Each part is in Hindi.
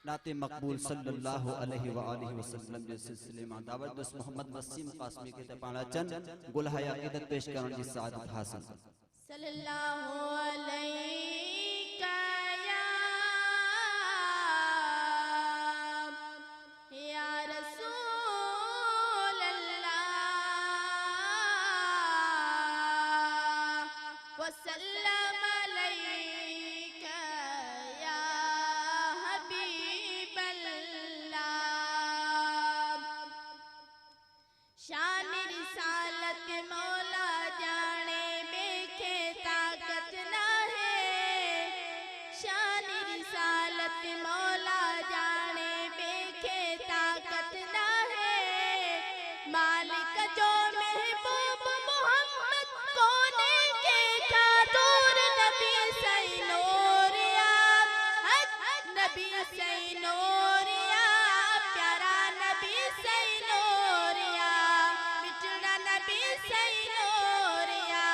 नाते मकबूल सल्लल्लाहु अलैहि व आलिहि वसल्लम के सिलसिले में दावत दोस्त मोहम्मद वसीम कासमी के पाड़ा चंद गुलहाया अकीदत पेश करने की सादत हासिल सल्लल्लाहु अलैहि या रसूल अल्लाह वसल्लम अलैका या हबीब अल्लाह। शान रिसालत मौला जाने बेखे ताकत ना है, शान रिसालत मौला जाने बेखे ताकत ना है। मालिक जो महबूब मोहम्मद कोने के खातूर नबी सैनोरिया, नबी सैनोरिया, प्यारा नबी सैनोरिया, मिठड़ा नबी सैनोरिया।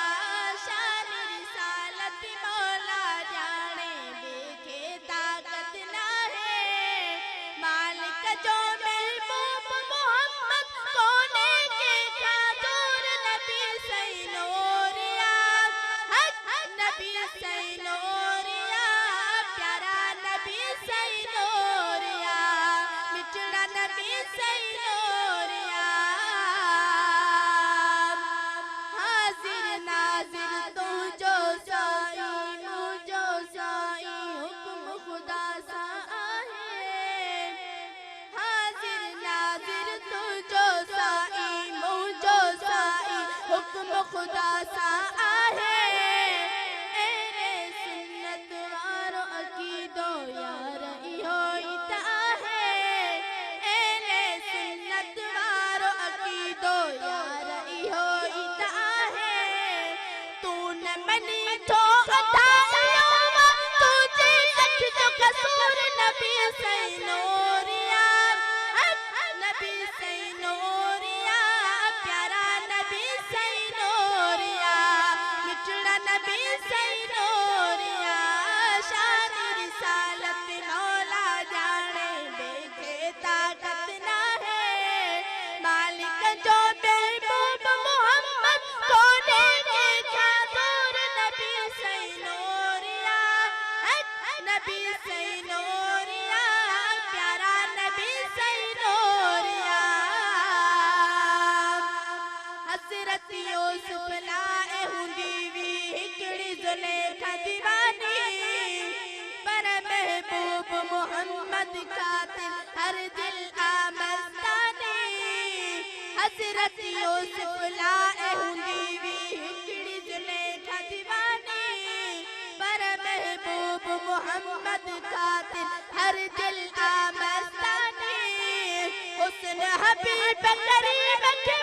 शान रिसालत मौला जाने देखे ताकत ना है। मालिक जो महबूब मोहम्मद कोने के खातूर नबी सैनोरिया, नबी सैनोरिया, प्यारा नबी सैनोरिया, मिठड़ा नबी सैनोरिया। हाजिर नाजिर तू जो साई, मुझ जो साई, हुक्म खुदा सा है। हाजिर नाजिर तू जो साई, मुझ जो साई, हुक्म खुदा सा है। एरे सुन्नत वारो अकीदो यार इहो इता है। एरे सुन्नत वारो अकीदो यार इहो इता है। तू न मनी तो अठायो तुझे अख जो कसूर नबी सैनोरिया, नबी सैनोरिया, प्यारा नबी सैनोरिया, मिठड़ा नबी सैनोरिया। शान रिसालत मौला जाने देखे ताकत ना है। मालिक जो महबूब मोहम्मद कोने के खातूर नबी सैनोरिया, नबी सैनोरिया, प्यारा नबी सैनोरिया। हज़रत यूसुफ लाए हुंदी वी हिकड़ी ज़ुलेखा दीवानी, पर महबूब मोहम्मद कातिल हर दिल आमस्तानी। हज़रत यूसुफ लाए हुंदी वी हिकड़ी ज़ुलेखा दीवानी, पर महबूब मोहम्मद कातिल हर दिल आमस्तानी। हुस्न हबीब करीम के